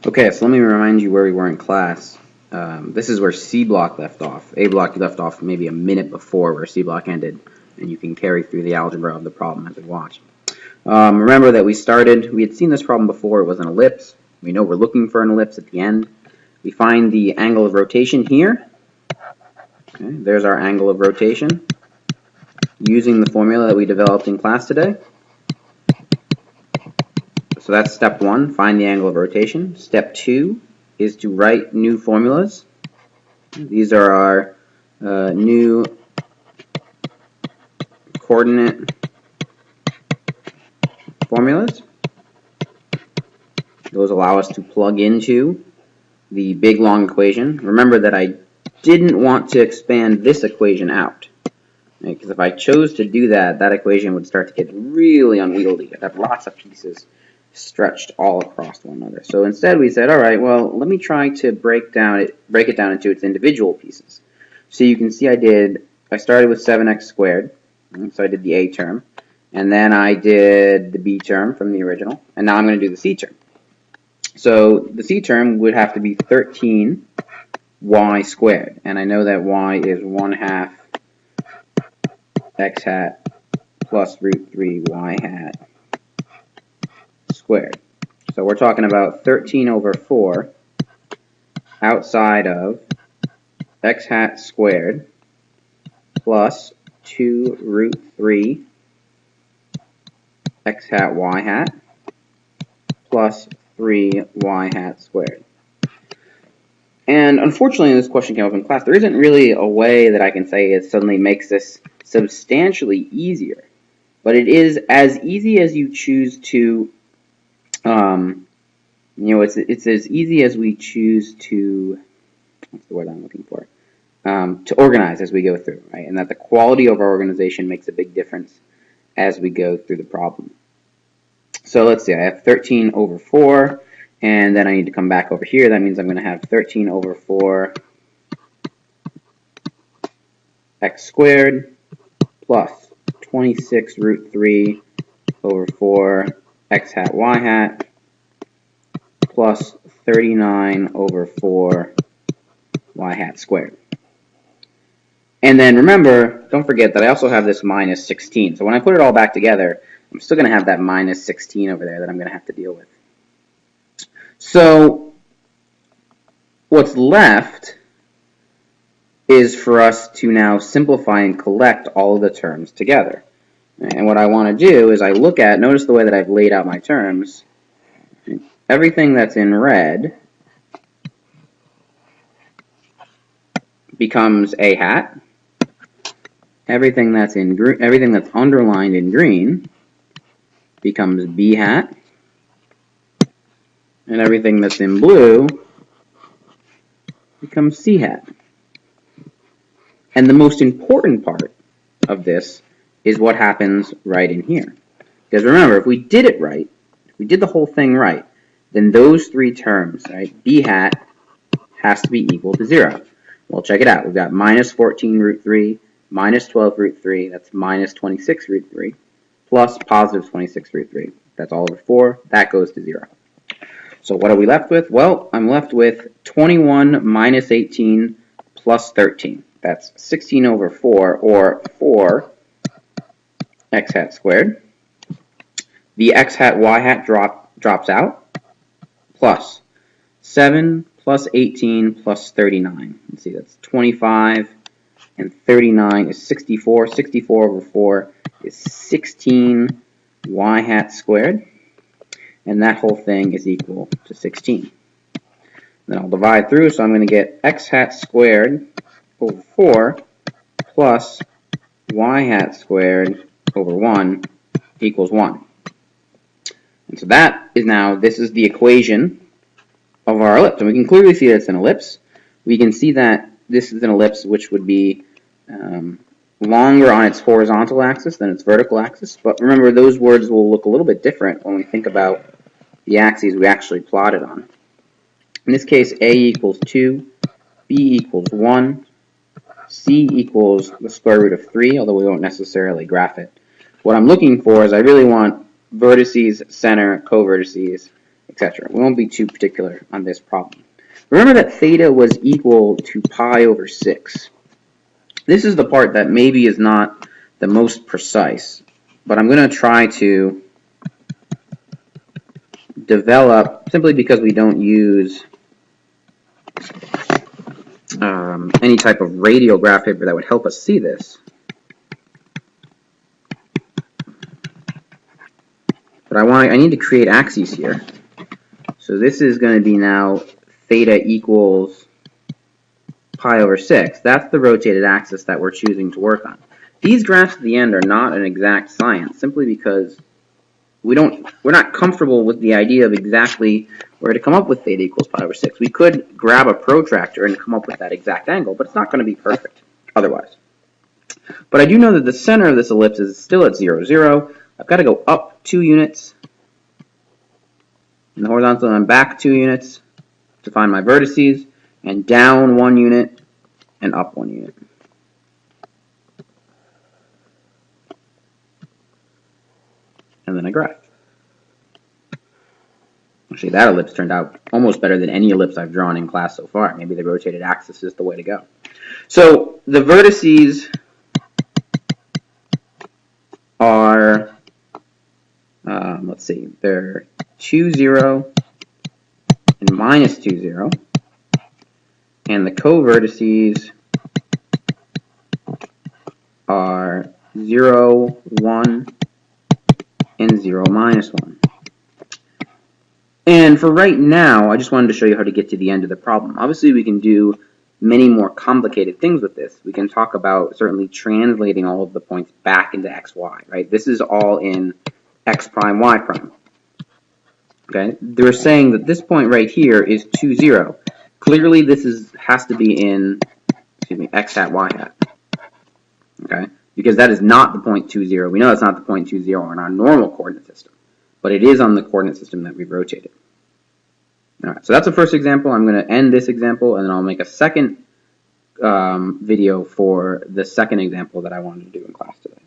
Okay, so let me remind you where we were in class. This is where C block left off. A block left off maybe a minute before where C block ended, and you can carry through the algebra of the problem as we watch. Remember that we had seen this problem before. It was an ellipse. We know we're looking for an ellipse at the end. We find the angle of rotation here. Okay, there's our angle of rotation using the formula that we developed in class today. So that's step one, find the angle of rotation. Step two is to write new formulas. These are our new coordinate formulas. Those allow us to plug into the big long equation. Remember that I didn't want to expand this equation out, because if I chose to do that, that equation would start to get really unwieldy. I'd have lots of pieces stretched all across one another. So instead we said, all right, well, let me try to break it down into its individual pieces. So you can see I started with 7x squared, so I did the a term, and then I did the b term from the original, and now I'm going to do the c term. So the c term would have to be 13y squared, and I know that y is 1/2 x hat plus root 3y hat squared. So we're talking about 13 over 4 outside of x hat squared plus 2 root 3 x hat y hat plus 3y hat squared. And unfortunately, this question came up in class. There isn't really a way that I can say it suddenly makes this substantially easier, but it is as easy as you choose to. It's as easy as we choose to. What's the word I'm looking for? To organize as we go through, right? And that the quality of our organization makes a big difference as we go through the problem. So let's see, I have 13 over 4, and then I need to come back over here. That means I'm going to have 13 over 4 x squared plus 26 root 3 over 4 x hat y hat plus 39 over 4 y hat squared. And then remember, don't forget that I also have this minus 16. So when I put it all back together, I'm still going to have that minus 16 over there that I'm going to have to deal with. So what's left is for us to now simplify and collect all of the terms together. And what I want to do is notice the way that I've laid out my terms. Everything that's in red becomes a hat. Everything that's underlined in green becomes b hat. And everything that's in blue becomes c hat. And the most important part of this is what happens right in here. Because remember, if we did it right, if we did the whole thing right, then those three terms, right, b hat has to be equal to 0. Well, check it out. We've got minus 14 root 3, minus 12 root 3, that's minus 26 root 3, plus positive 26 root 3. That's all over 4. That goes to 0. So what are we left with? Well, I'm left with 21 minus 18 plus 13. That's 16 over 4, or 4 x hat squared. The x hat y hat drops out, plus 7 plus 18 plus 39. Let's see, that's 25, and 39 is 64. 64 over 4 is 16 y hat squared, and that whole thing is equal to 16. Then I'll divide through, so I'm going to get x hat squared over 4 plus y hat squared over 1 equals 1. And so this is the equation of our ellipse. And we can clearly see that it's an ellipse. We can see that this is an ellipse which would be longer on its horizontal axis than its vertical axis. But remember, those words will look a little bit different when we think about the axes we actually plotted on. In this case, a equals 2, b equals 1, c equals the square root of 3, although we won't necessarily graph it. What I'm looking for is I really want vertices, center, covertices etc. We won't be too particular on this problem. Remember that theta was equal to pi over 6. This is the part that maybe is not the most precise, but I'm going to try to develop, simply because we don't use any type of radial graph paper that would help us see this. But I need to create axes here. So this is going to be now theta equals pi over 6. That's the rotated axis that we're choosing to work on. These graphs at the end are not an exact science, simply because we're not comfortable with the idea of exactly where to come up with theta equals pi over 6. We could grab a protractor and come up with that exact angle, but it's not going to be perfect otherwise. But I do know that the center of this ellipse is still at 0, 0. I've got to go up 2 units in the horizontal and back 2 units to find my vertices, and down 1 unit and up 1 unit. And then I graph. Actually, that ellipse turned out almost better than any ellipse I've drawn in class so far. Maybe the rotated axis is the way to go. So the vertices are, let's see, they're 2, 0, and minus 2, 0. And the co-vertices are 0, 1, and 0, minus 1. And for right now, I just wanted to show you how to get to the end of the problem. Obviously, we can do many more complicated things with this. We can talk about certainly translating all of the points back into x, y, right? This is all in x prime, y prime. Okay? They're saying that this point right here is 2, 0. Clearly, this has to be in, x hat, y hat. Okay? Because that is not the point 2, 0. We know that's not the point 2, 0 in our normal coordinate system. But it is on the coordinate system that we've rotated. Alright, so that's the first example. I'm going to end this example, and then I'll make a second video for the second example that I wanted to do in class today.